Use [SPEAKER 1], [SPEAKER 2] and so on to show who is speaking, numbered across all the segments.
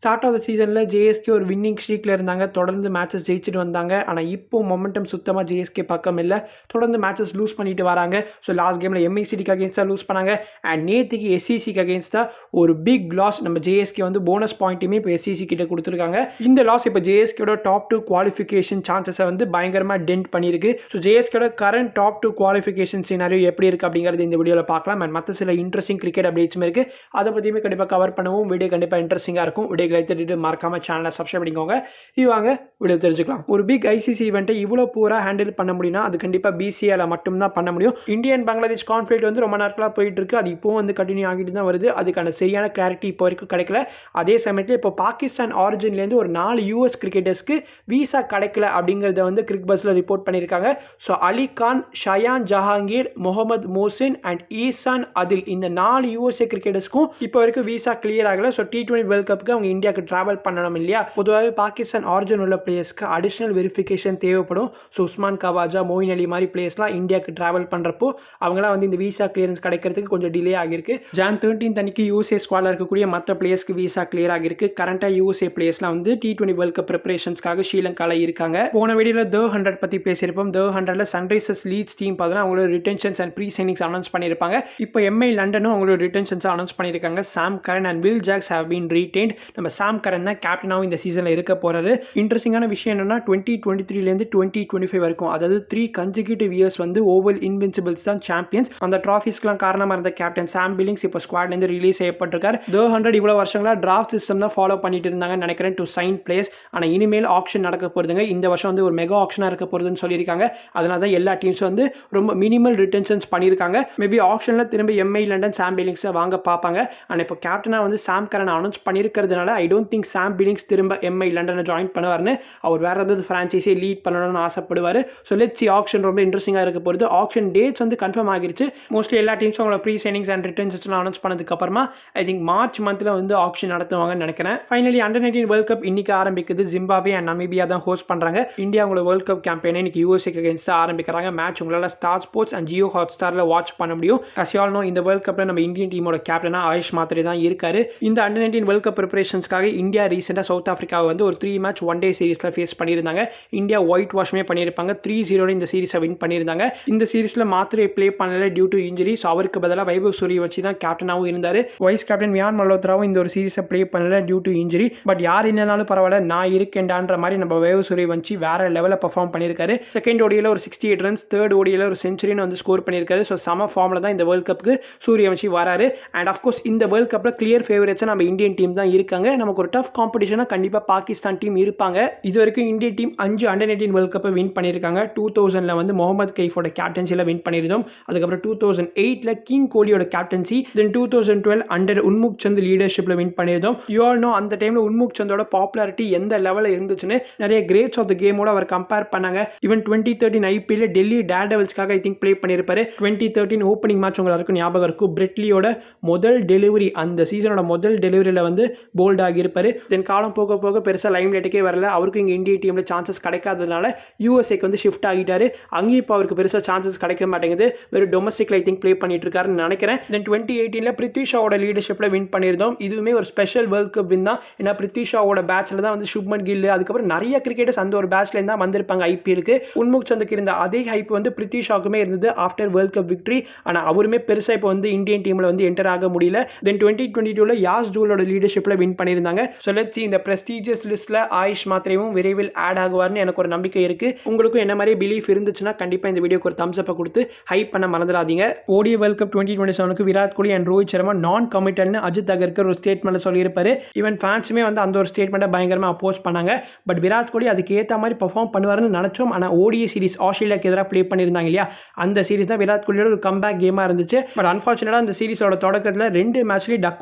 [SPEAKER 1] Start of the சீசனில் JSK ஒரு winning ஸ்ட்ரீக்கில் இருந்தாங்க, தொடர்ந்து மேட்சஸ் ஜெயிச்சுட்டு வந்தாங்க. ஆனால் இப்போ மொமெண்டம் சுத்தமாக ஜேஎஸ்கே பக்கம் இல்லை, தொடர்ந்து மேட்சஸ் லூஸ் பண்ணிட்டு வராங்க. ஸோ லாஸ்ட் கேமில் எம்ஐசிடிக்கு அகேன்ஸ்டாக லூஸ் பண்ணாங்க. அண்ட் நேற்றுக்கு எஸ்சிசிக்கு அகேன்ஸ்டாக ஒரு பிக் லாஸ். நம்ம ஜேஎஸ்கே வந்து போனஸ் பாயிண்ட்டுமே இப்போ எஸ்சிசி கிட்ட கொடுத்துருக்காங்க. இந்த லாஸ் இப்போ ஜேஎஸ்கேட டாப் 2 குவாலிஃபிகேஷன் சான்சஸை வந்து பயங்கரமாக டென்ட் பண்ணியிருக்கு. ஸோ ஜேஎஸ்கேட கரண்ட் டாப் 2 குவாலிஃபிகேஷன் சினாரியோ எப்படி இருக்குது அப்படிங்கிறது இந்த வீடியோவில் பார்க்கலாம். அண்ட் மற்ற சில இன்ட்ரெஸ்டிங் கிரிக்கெட் அப்டேட்ஸும் இருக்குது, அதை பற்றியுமே கண்டிப்பாக கவர் பண்ணுவோம். வீடியோ கண்டிப்பாக இன்ட்ரெஸ்டிங்காக இருக்கும். வீடியோக்களை தெரிஞ்சுட்டு மறக்காம சேனலை சப்ஸ்கிரைப் பண்ணிக்கோங்க. இது வாங்க வீடியோ தெரிஞ்சுக்கலாம். ஒரு பிக் ஐசிசி ஈவெண்ட்டை இவ்வளோ பூரா ஹேண்டில் பண்ண முடியும்னா அது கண்டிப்பாக பிசிஏல மட்டும்தான் பண்ண முடியும். இந்தியன் பங்களாதேஷ் கான்ஃப்ளிக்ட் வந்து ரொம்ப நாட்களாக போயிட்டு இருக்கு, அது இப்போ வந்து கண்டினியூ ஆகிட்டு தான் வருது. அதுக்கான சரியான கிளாரிட்டி இப்போ வரைக்கும் கிடைக்கல. அதே சமயத்தில் இப்போ பாகிஸ்தான் ஆரிஜின்லேருந்து ஒரு 4 யூஎஸ் கிரிக்கெட்டர்ஸ்க்கு வீசா கிடைக்கல அப்படிங்கிறத வந்து கிரிக் பஸ்ல ரிப்போர்ட் பண்ணியிருக்காங்க. ஸோ அலி கான், ஷயான் ஜஹாங்கீர், முகமது மோசின் அண்ட் ஈசான் அதில், இந்த 4 யூஎஸ்ஏ கிரிக்கெட்டர்ஸ்க்கும் இப்போ வரைக்கும் வீசா கிளியர் ஆகல. ஸோ T20 வேர்ல்ட் கப்புக்கு அவங்க இந்தியாவுக்கு டிராவல் பண்ணணும் இல்லையா. பொதுவாகவே பாகிஸ்தான் ஆரிஜின் உள்ள பிளேயர்ஸ்க்கு அடிஷனல் வெரிஃபிகேஷன் தேவைப்படும். ஸோ உஸ்மான் கவாஜா, மொயின் அலி மாதிரி பிளேயர்ஸ்லாம் இந்தியாவுக்கு டிராவல் பண்ணுறப்போ அவங்களாம் வந்து இந்த வீசா கிளியரன்ஸ் கிடைக்கிறதுக்கு கொஞ்சம் டிலே ஆகிருக்கு. ஜான் 13 அன்னைக்கு யூஎஸ்ஏ ஸ்குவாடில் இருக்கக்கூடிய மற்ற பிளேயர்ஸ்க்கு வீசா கிளியர் ஆகிருக்கு. கரண்டாக யூஎஸ்ஏ பிளேயர்ஸ்லாம் வந்து T20 வேர்ல்ட் கப் ப்ரிப்பரேஷன்ஸ்க்காக ஸ்ரீலங்காவில் இருக்காங்க. போன வீடியோவில் The 100 பற்றி பேசியிருப்போம். The 100ல சன்ரைசர்ஸ் லீட்ஸ் டீம் பார்த்தீங்கன்னா அவங்களோட retentions and pre signings announce பண்ணியிருப்பாங்க. இப்போ எம்ஐ லண்டனும் அவங்களோட ரிட்டென்ஷன்ஸ் அனௌன்ஸ் பண்ணியிருக்காங்க. Sam Curran and Will Jacks have been retained. நம்ம சாம் கரன் தான் கேப்டனாகவும் இந்த சீசனில் இருக்க போறாரு. இன்ட்ரெஸ்டிங்கான விஷயம் என்னன்னா 2023லேருந்து 2025 வரைக்கும், அதாவது 3 கன்சிக்யூட்டிவ் இயர்ஸ் வந்து ஓவல் இன்வின்சிபிள்ஸ் தான் சாம்பியன்ஸ். அந்த ட்ராஃபிஸ்க்குலாம் காரணமாக இருந்த கேப்டன் சாம் பில்லிங்ஸ் இப்போ ஸ்குவாட்லேருந்து ரிலீஸ் செய்யப்பட்டிருக்காரு. The 100 இவ்வளோ வருஷங்களா டிராஃப்ட் சிஸ்டம் தான் ஃபாலோ பண்ணிட்டு இருந்தாங்கன்னு நினைக்கிறேன், டு சைன் பிளேஸ். ஆனால் இனிமேல் ஆக்ஷன் நடக்க போகிறதுங்க. இந்த வருஷம் வந்து ஒரு மெகா ஆக்ஷனாக இருக்க போகிறதுன்னு சொல்லியிருக்காங்க. அதனால தான் எல்லா டீம்ஸும் வந்து ரொம்ப மினிமல் ரிட்டென்ஷன்ஸ் பண்ணியிருக்காங்க. மேபி ஆக்ஷனில் திரும்ப எம்ஐ லண்டன் சாம் பில்லிங்ஸை வாங்க பார்ப்பாங்க. ஆனால் இப்போ கேப்டனாக வந்து சாம் கரன் அனௌன்ஸ் பண்ணியிருக்கிறதுனால I don't think Sam Billings திரும்ப எம்ஐ லண்டனை ஜாயின் பண்ணுவார்னு. அவர் வேற ஏதாவது ஃப்ரான்ச்சைஸே லீட் பண்ணணும்னு ஆசைப்படுவார். ஸோ லெட்ஸ் சி, ஆக்ஷன் ரொம்ப இன்ட்ரெஸ்டிங்காக இருக்க போகிறது. ஆக்ஷன் டேட்ஸ் வந்து கன்ஃபார்ம் ஆகிருச்சு. மோஸ்ட்லி எல்லா டீம்ஸும் அவங்களோட ப்ரீ சைனிங்ஸ் அண்ட் ரிட்டர்ன்ஸ்லாம் அனௌன்ஸ் பண்ணதுக்கு அப்புறமா ஐ திங்க் மார்ச் மந்த்தில் வந்து ஆக்ஷன் நடத்துவாங்கன்னு நினைக்கிறேன். ஃபைனலி அண்டர்-19 வேர்ல்ட் கப் இன்னைக்கு ஆரம்பிக்குது. ஜிம்பாப்வே அண்ட் நமீபியா தான் ஹோஸ்ட் பண்ணுறாங்க. இந்தியா உங்களோட வேர்ல்ட் கப் கேம்பெயினை இன்னைக்கு யூஎஸ்ஏக்கு அகேன்ஸ்டாக ஆரம்பிக்கிறாங்க. மேட்ச் உங்களால் ஸ்டார் ஸ்போர்ட்ஸ் அண்ட் ஜியோ ஹாட்ஸ்டாரில் வாட்ச் பண்ண முடியும். as you all know, இந்த வேர்ல்ட் கப்பில் நம்ம இந்தியன் டீமோட கேப்டனாக ஆயுஷ் மாத்ரே தான் இருக்காரு. இந்த அண்டர்-19 வேர்ல்ட் கப் ப்ரிப்பரேஷன்ஸ்க்காக இந்தியா ரீசெண்டாக சவுத் ஆஃப்ரிக்காவை வந்து ஒரு 3 மேட்ச் 1 டே சீரிஸில் ஃபேஸ் பண்ணியிருந்தாங்க. இந்தியா ஒயிட் வாஷ்மே பண்ணியிருப்பாங்க. 3-0 இந்த சீரிஸை வின் பண்ணியிருந்தாங்க. இந்த சீரிஸில் மாத்ரே ப்ளே பண்ணல டியூ டு இன்ஜுரி. ஸோ அவருக்கு பதிலாக வைபவ் சூரியவன்ஷி தான் கேப்டனாகவும் இருந்தார். வைஸ் கேப்டன் வியான் மல்ஹோத்ராவும் இந்த ஒரு சீரிஸை ப்ளே பண்ணல டியூ டு இன்ஜுரி. பட் யார் என்னன்னாலும் பரவாயில்ல, நான் இருக்கேன்டான்ற மாதிரி நம்ம வைபவ் சூரியவன்ஷி வேற லெவலில் பர்ஃபார்ம் பண்ணியிருக்காரு. செகண்ட் ஓடியில் ஒரு 68 ரன்ஸ், தேர்ட் ஓடியில் ஒரு செஞ்சுரின்னு வந்து ஸ்கோர் பண்ணியிருக்காரு. ஸோ சம ஃபார்மில் தான் இந்த வேர்ல்ட் கப்புக்கு சூரியவன்ஷி வராரு. அண்ட் அஃப்கோர்ஸ் இந்த வேர்ல்ட் கப்பில் கிளியர் ஃபேவரேட்ஸாக நம்ம இந்தியன் டீம் தான் இருக்காங்க. நமக்கு ஒரு டஃப் காம்படிஷனாக கண்டிப்பாக பாகிஸ்தான் டீம் இருப்பாங்க. இது வரைக்கும் இந்தியன் டீம் 5 அண்டர்-19 வேர்ல்ட் கப்பை வின் பண்ணியிருக்காங்க. 2000ல் வந்து முகமது கைஃபோட கேப்டன்சியில் வின் பண்ணியிருந்தோம். அதுக்கப்புறம் 2008ல் கிங் கோலியோட கேப்டன்சி, தென் 2012 அண்டர் உன்முக் சந்த் லீடர்ஷிப்பில் வின் பண்ணியிருந்தோம். யூ ஆல் நோ அந்த டைமில் உன்முக் சந்தோட பாப்புலாரிட்டி எந்த லெவலில் இருந்துச்சுன்னு நிறைய கிரேட்ஸ் ஆஃப் த கேமோட அவர் கம்பேர் பண்ணாங்க. ஈவன் 2013 ஐபிஎல்ல டெல்லி டேர்டெவில்ஸ்க்காக ஐ திங்க் ப்ளே பண்ணியிருப்பாரு. 2013 ஓப்பனிங் மேட்ச் உங்களுக்கு ஞாபகம் இருக்கும். பிரெட்லியோட முதல் டெலிவரி, அந்த சீசனோட முதல் டெலிவரியில் வந்து போல்ட் ஆகியிருப்பாரு. தென் காலம் போக போக பெருசாக லைம் லைட்டுக்கே வரல. அவருக்கு இங்கே இந்திய டீமில் சான்சஸ் கிடைக்காததுனால யூஎஸ்ஏக்கு வந்து ஷிஃப்ட் ஆகிட்டாரு. அங்கேயும் இப்போ அவருக்கு பெருசாக சான்சஸ் கிடைக்க மாட்டேங்குது. வெறும் டொமஸ்டிக்ல ஐ திங்க் ப்ளே பண்ணிட்டு இருக்காருன்னு நினைக்கிறேன். தென் 2018ல் பிருத்வி ஷாவோட லீடர்ஷிப்பில் வின் பண்ணியிருந்தோம். இதுவுமே ஒரு ஸ்பெஷல் வேர்ல்ட் கப் வின் தான். ஏன்னா பிருத்வி ஷாவோட பேட்சில் தான் வந்து சுப்மன் கில், அதுக்கப்புறம் நிறைய கிரிக்கெட்டர்ஸ் அந்த ஒரு பேட்ச்லேருந்து தான் வந்திருப்பாங்க ஐபிஎலுக்கு. உன்முக் சந்துக்கு இருந்த அதே ஹைப் வந்து பிருத்வி ஷாக்குமே இருந்தது ஆஃப்டர் வேர்ல்ட் கப் விக்டரி. ஆனால் அவருமே பெருசாக இப்போ வந்து இந்தியன் டீமில் வந்து என்டர் ஆக முடியல. தென் 2022ல் யாஸ் ஜூலோட லீடர்ஷிப்பில் வின் பண்ணியிருந்தாங்க. ஸோ லெட்ஸ் see, இந்த பிரஸ்டீஜியஸ் லிஸ்ட்டில் ஆயுஷ் மாத்ரேவும் விரைவில் ஆட் ஆகுவார்னு எனக்கு ஒரு நம்பிக்கை இருக்குது. உங்களுக்கும் என்ன மாதிரி பிலீஃப் இருந்துச்சுன்னா கண்டிப்பாக இந்த வீடியோக்கு ஒரு தம்ஸ் அப்பை கொடுத்து ஹைப் பண்ண மறந்துடாதீங்க. ஓடிஐ வேர்ல்ட் கப் 2027க்கு விராட் கோலி அண்ட் ரோஹித் சர்மா நான் கமிட்டட்னு அஜித் அகர்கர் ஒரு ஸ்டேட்மெண்ட் சொல்லியிருப்பாரு. ஈவன் ஃபேன்ஸுமே வந்து அந்த ஒரு ஸ்டேட்மெண்ட்டை பயங்கரமாக அப்போஸ் பண்ணாங்க. பட் விராட் கோலி அதுக்கு ஏற்ற மாதிரி பர்ஃபார்ம் பண்ணுவாருன்னு நினச்சோம். ஆனால் ஓடிஐ சீரிஸ் ஆஸ்திரேலியாவுக்கு எதிராக ப்ளே பண்ணியிருந்தாங்க இல்லையா, அந்த சீரிஸ் தான் விராட் கோலியோட ஒரு கம்பேக் கேமாக இருந்துச்சு. பட் அன்ஃபார்ச்சுனேட்டாக அந்த சீரிஸோட தொடக்கத்தில் 2 மேட்ச்லேயும் டக்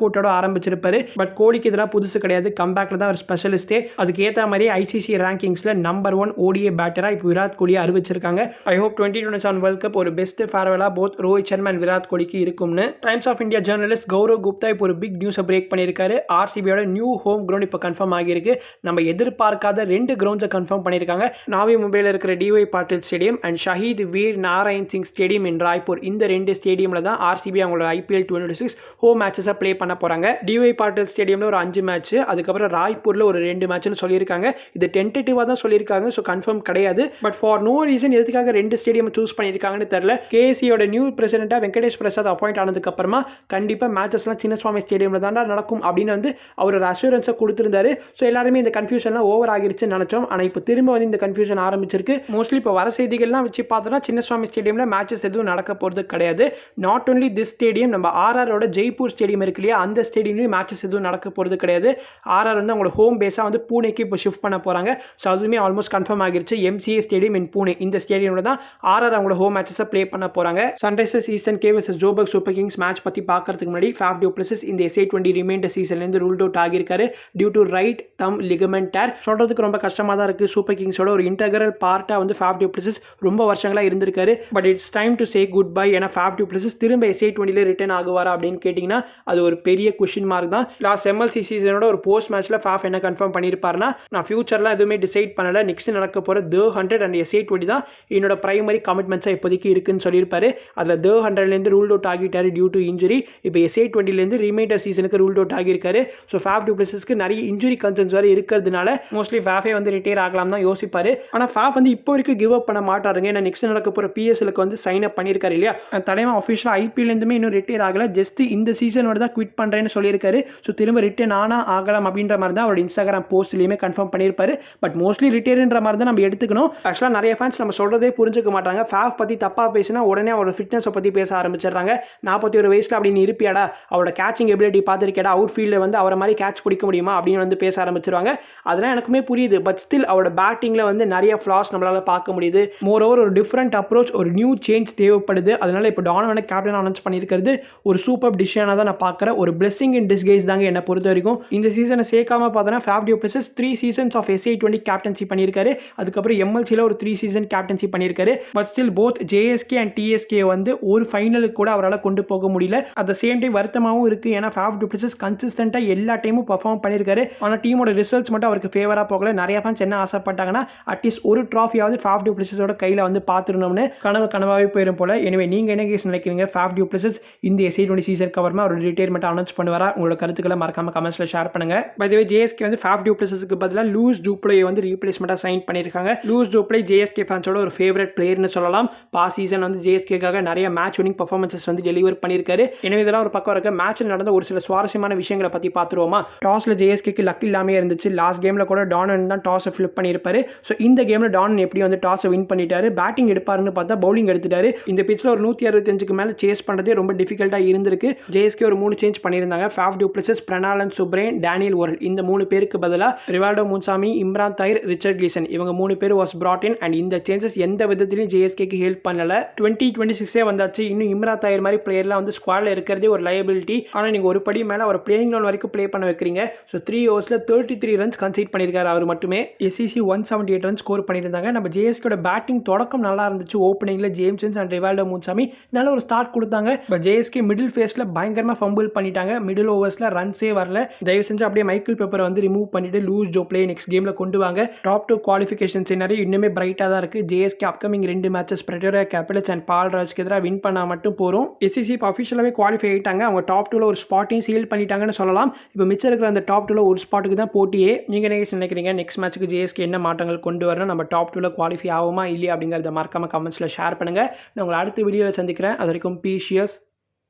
[SPEAKER 1] அவுட்டோட ஆரம்பிச்சிருப்பாரு. பட் கோலிக்கு எதிராக புதுசு கிடையாது, கம்பேக்கில் தான் ஒரு ஸ்பெஷலிஸ்டே. அதுக்கு ஏற்ற மாதிரி ஐசிசி ரேங்கிங்ஸில் நம்பர் 1 ஓடிஐ பேட்டராக இப்போ விராட் கோலியை அறிவிச்சிருக்காங்க. ஐ ஹோப் 2027 வேர்ல்ட் கப் ஒரு பெஸ்ட் ஃபேர்வெலாக போத் ரோஹித் சர்மா அண்ட் விராட் கோலிக்கு இருக்கும்னு Times of India journalist Gaurav Gupta இப்போ ஒரு பிக் நியூஸை பிரேக் பண்ணியிருக்காரு. ஆர்சிபியோட நியூ ஹோம் கிரவுண்ட் இப்போ கன்ஃபார்ம் ஆகியிருக்கு. நம்ம எதிர்பார்க்காத 2 கிரவுண்ட்ஸை கன்ஃபார்ம் பண்ணியிருக்காங்க. நாவி மும்பையில் இருக்கிற DY Patil stadium and Shaheed Veer Narayan Singh stadium in Raipur. இந்த 2 ஸ்டேடியமில் தான் ஆர்சிபி அவங்களோட ஐபிஎல் 2026 ஹோம் மேட்சஸை ப்ளே பண்ண போகிறாங்க. டிஒய் பாட்டில் ஸ்டேடியமில் ஒரு 5 மேட்ச், அதுக்கப்புறம் ராய்ப்பூரில் ஒரு 2 மேட்ச்னு சொல்லியிருக்காங்க. இது டென்டேட்டிவாக தான் சொல்லியிருக்காங்க, ஸோ கன்ஃபார்ம் கிடையாது. பட் ஃபார் நோ ரீசன் எதுக்காக 2 ஸ்டேடியம் சூஸ் பண்ணியிருக்காங்கன்னு தெரியல. கேசியோட நியூ பிரசிடென்ட்டாக வெங்கடேஷ் பிரசாத் அப்பாயிண்ட் ஆனதுக்கு அப்புறமா கண்டிப்பாக மேட்சஸ்லாம் சின்னசுவாமி ஸ்டேடியமில் தாண்டா நடக்கும் அப்படின்னு வந்து அவர் ஒரு அஷூரன்ஸை கொடுத்துருந்தாரு. ஸோ எல்லாருமே இந்த கன்ஃபியூஷன்லாம் ஓவர் ஆகிருச்சுன்னு நினச்சோம். ஆனால் இப்போ திரும்ப வந்து இந்த கன்ஃபியூஷன் ஆரம்பிச்சிருக்கு. மோஸ்ட்லி இப்போ வர செய்திகள்லாம் வச்சு பார்த்தோன்னா சின்னசுவாமி ஸ்டேடியமில் மேட்சஸ் எதுவும் நடக்க போகிறது கிடையாது. நாட் ஒன்லி திஸ் ஸ்டேடியம், நம்ம ஆர்ஆரோட ஜெய்ப்பூர் ஸ்டேடியம் இருக்கு இல்லையா, அந்த ஸ்டேடியம்லேயும் மேட்சஸ் எதுவும் நடக்க போகிறது கிடையாது. ஆர்ஆர் வந்து அவங்களோட ஹோம் பேஸாக வந்து பூனேக்கு இப்போ ஷிஃப்ட் பண்ண போகிறாங்க. ஸோ அதுவுமே ஆல்மோஸ்ட் கன்ஃபார்ம் ஆகிருச்சு. எம்சிஏ ஸ்டேடியம் இன் பூனே, இந்த ஸ்டேடியமில் தான் ஆர்ஆர் அவங்களோட ஹோம் மேட்சஸை ப்ளே பண்ண போகிறாங்க. Sunrisers Eastern Cape vs Joburg Super Kings match பற்றி பார்க்கறதுக்கு முன்னாடி ஃபேஃப் டு பிளஸஸ் இந்த SA20 ரிமைண்டர் சீசன்லேருந்து ரூல்ட் அவுட் ஆகியிருக்காரு due to right thumb ligament tear. சொல்கிறதுக்கு ரொம்ப கஷ்டமாக தான் இருக்குது. சூப்பர் கிங்ஸோட ஒரு இன்டெகிரல் பார்ட்டாக வந்து ஃபேஃப் டு பிளஸஸ் ரொம்ப வருஷங்களாக இருந்திருக்காரு. But it's time to say good bye. ஏன்னா ஃபேஃப் டு பிளஸஸ் திரும்ப SA20 ரிட்டர்ன் ஆகுவாரா அப்படின்னு கேட்டிங்கன்னா அது ஒரு பெரிய கொஷின் மார்க் தான். லாஸ்ட் MLC சீசனோட ஒரு போஸ்ட் மேட்ச்சில் ஃபேஃப் என்ன கன்ஃபார்ம் பண்ணியிருப்பாருன்னா, நான் ஃபியூச்சரில் எதுவுமே டிசைட் பண்ணலை, நெக்ஸ்ட் நடக்க போகிற The 100 அண்ட் SA20 தான் என்னோட பிரைமரி கமிட்மெண்ட்ஸாக இப்போதைக்கு இருக்குன்னு சொல்லியிருப்பாரு. அதில் The 100லேருந்து ரூல்ட் அவுட் ஆகிட்டாரு டியூ டு இன்ஜுரி. இப்போ SA20லேருந்து ரிமைண்டர் சீசனுக்கு ரூல்ட் அவுட் ஆகியிருக்காரு. ஸோ ஃபேஃப் டு பிளஸஸ்க்கு நிறைய இன்ஜுரி கன்சர்ன்ஸ் வேறு இருக்கிறதுனால மோஸ்ட்லி ஃபேஃபே வந்து ரிட்டையர் ஆகலாம் தான் யோசிப்பாரு. ஆனால் ஃபேஃப் வந்து இப்போ வரைக்கும் கிவ் அப் பண்ண மாட்டாருங்க. ஏன்னா நெக்ஸ்ட் நடக்க போகிற PSLக்கு வந்து சைன் அப் பண்ணியிருக்காரு இல்லையா, தலைமை அஃபிஷியலாக IPLலேருந்துமே இன்னும் ரிட்டையர் ஆகலை, ஜஸ்ட் இந்த சீசனோட தான் குவிட் பண்ணுறேன்னு சொல்லியிருக்காரு. ஸோ திரும்ப ரிட்டையர் ஆனால் ஆகலாம் அப்படின்ற மாதிரி தான் அவரோட இன்ஸ்டாகிராம் போஸ்ட்லேயுமே கன்ஃபார்ம் பண்ணியிருப்பாரு. பட் மோஸ்ட்லி ரிட்டையர்ன்ற மாதிரி தான் நம்ம எடுத்துக்கணும். ஆக்சுவலாக நிறைய ஃபேன்ஸ் நம்ம சொல்கிறதே புரிஞ்சுக்க மாட்டாங்க. ஃபேஃப் பற்றி தப்பாக பேசினா உடனே அவரோட ஃபிட்னஸை பற்றி பேச ஆரம்பிச்சிடுறாங்க. 41 வயசில் அப்படின்னு இருப்பியாடா, அவரோட கேச்சிங் எபிலிட்டி பார்த்துருக்கேடா, அவுட் ஃபீல்டில் வந்து அவரை மாதிரி கேட்ச் பிடிக்க முடியுமா அப்படின்னு வந்து பேச ஆரம்பிச்சிருவாங்க. அதெல்லாம் எனக்குமே புரியுது. பட் ஸ்டில் அவரோட பேட்டிங்கில் வந்து நிறைய ஃப்ளாஸ் நம்மளால் பார்க்க முடியுது. மோர் ஓவர் ஒரு டிஃப்ரெண்ட் அப்ரோச், ஒரு நியூ சேஞ்ச் தேவைப்படுது. அதனால இப்போ டானோவனை கேப்டன் அனௌன்ஸ் பண்ணியிருக்கிறது ஒரு சூப்பர் டிசிஷனாக தான் நான் பார்க்குறேன். ஒரு பிளெஸிங் இன் டிஸ்கைஸ் தாங்க என்னை பொறுத்த வரைக்கும். இந்த சீசனை சேர்க்காம பார்த்தோன்னா Faf du Plessis 3 seasons of SA20 captaincy பண்ணியிருக்காரு. அதுக்கப்புறம் MLCயில் ஒரு 3 சீசன் கேப்டன்சி பண்ணியிருக்காரு. But still both JSK and TSK வந்து ஒரு ஃபைனலுக்கு கூட அவரால் கொண்டு போக முடியல. அட் த சேம் டைம் வருத்தமாகவும் இருக்குது. ஏன்னா ஃபேஃப் டு பிளஸஸ் கன்சிஸ்டண்ட்டாக எல்லா டைமும் பர்ஃபார்ம் பண்ணியிருக்காரு. ஆனால் டீமோட ரிசல்ட்ஸ் மட்டும் அவருக்கு ஃபேவராக போகல. நிறைய ஃபேன்ஸ் என்ன ஆசைப்பட்டாங்கன்னா அட்லீஸ்ட் ஒரு ட்ராஃபியாவது ஃபேஃப் டு பிளஸஸோட கையில் வந்து பார்த்துருந்தோம்னு கனவாகவே போயிடும் போல. எனவே நீங்கள் என்ன கேஸ் நினைக்கிறீங்க? ஃபேஃப் டு பிளஸஸ் இந்த SA20 சீசனுக்கு அப்புறமா ஒரு ரிட்டையர்மெண்ட் அனௌன்ஸ் பண்ணுவாரா? உங்களோட கருத்துக்களை மறக்காம கமெண்ட்ஸ்ல ஷேர் பண்ணுங்க. பை தி வே JSK வந்து ஃபேஃப் டு பிளஸஸ்க்கு பதிலாக லூஸ் டூப்ளேயை வந்து ரீப்ளேஸ்மெண்ட்டாக சைன் பண்ணியிருக்காங்க. லூஸ் டூப்ளே JSK ஃபேன்ஸோட ஒரு ஃபேவரட் பிளேயர்னு சொல்லலாம். பாஸ் சீசன் வந்து JSKக்காக நிறைய மேட்ச் வினிங் பர்ஃபார்மன்ஸஸ் வந்து டெலிவர் பண்ணியிருக்காரு. எனவே இதெல்லாம் ஒரு பக்கம் இருக்க. மேட்ச்சில் நடந்த ஒரு சில சுவாரஸ்யமான விஷயங்களை பற்றி பார்த்துருவோமா? டாஸில் JSKக்கு லக் இல்லாமல் இருந்துச்சு. லாஸ்ட் கேமில் கூட டானன் தான் டாஸை ஃபிளிப் பண்ணியிருப்பாரு. ஸோ இந்த கேமில் டானன் எப்படி வந்து டாஸை வின் பண்ணிட்டாரு, பேட்டிங் எடுப்பாருன்னு பார்த்தா பவுலிங் எடுத்துட்டாரு. இந்த பிச்சில் ஒரு 165க்கு மேலே சேஸ் பண்ணுறதே ரொம்ப டிஃபிகல்ட்டாக இருந்திருக்கு. JSK ஒரு 3 சேஞ்ச் பண்ணியிருந்தாங்க. Faf du Plessis, Prenelan Subrayen, Daniel Worrall, இந்த 3 பேருக்கு பதிலாக Rivaldo Moonsamy, Imran Tahir, Richard Gleeson, இவங்க 3 பேர் வாஸ் brought in. அண்ட் இந்த சேஞ்சஸ் எந்த விதத்திலையும் JSKக்கு ஹெல்ப் பண்ணல. 2026 வந்தாச்சு, இன்னும் இம்ரான் தாயிர் மாதிரி பிளேயர்லாம் வந்து ஸ்குவாடில் இருக்கிறதே ஒரு லயபிலிட்டி. ஆனால் நீங்கள் ஒரு படி மேலே அவர் பிளேயிங் லோன் வரைக்கும் ப்ளே பண்ண வைக்கிறீங்க. ஸோ 3 ஓவர்ஸில் 33 ரன்ஸ் கன்சீட் பண்ணியிருக்காரு அவர் மட்டுமே. SCC 178 ரன் ஸ்கோர் பண்ணியிருந்தாங்க. நம்ம JSKோட பேட்டிங் தொடக்கம் நல்லா இருந்துச்சு. ஓப்பனிங்கில் ஜேம்ஸ் அண்ட் ரிவால்டோ முன்சாமி நல்ல ஒரு ஸ்டார்ட் கொடுத்தாங்க. பட் JSK மிடில் ஃபேஸில் பயங்கரமாக ஃபம்பிள் பண்ணிட்டாங்க. மிடில் ஓவர்ஸில் ரன்ஸே வரல. தயவு செஞ்சு அப்படியே மைக்கேல் பெப்பரை வந்து ரிமூவ் பண்ணிட்டு லூஸ் டூப்ளே நெக்ஸ்ட் கேமில் கொண்டு வாங்க. டாப் 2 குவாலிஃபிகேஷன் சினாரி இன்னுமே பிரைட்டாக தான் இருக்குது. JSK upcoming 2 matches Pretoria Capitals and பால்ராஜ்க்கு எதிராக வின் பண்ணால் மட்டும் போகிறோம். SCC இப்போ அஃபிஷியலாகவே குவாலிஃபை ஆகிட்டாங்க. அவங்க டாப் 2ல ஒரு ஸ்பாட்டையும் சீல் பண்ணிட்டாங்கன்னு சொல்லலாம். இப்போ மிச்சம் இருக்கிற அந்த டாப் 2ல ஒரு ஸ்பாட்டுக்கு தான் போட்டியே. நீங்கள் என்ன நினைக்கிறீங்க? நெக்ஸ்ட் மேட்ச்சுக்கு JSK என்ன மாற்றங்கள் கொண்டு வரணும், நம்ம டாப் 2ல குவாலிஃபை ஆகுமா இல்லையா அப்படிங்கிறத மறக்காம கமெண்ட்ஸில் ஷேர் பண்ணுங்கள். நான் உங்களை அடுத்த வீடியோவில் சந்திக்கிறேன். அது வரைக்கும் பீஷியஸ்,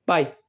[SPEAKER 1] பாய்.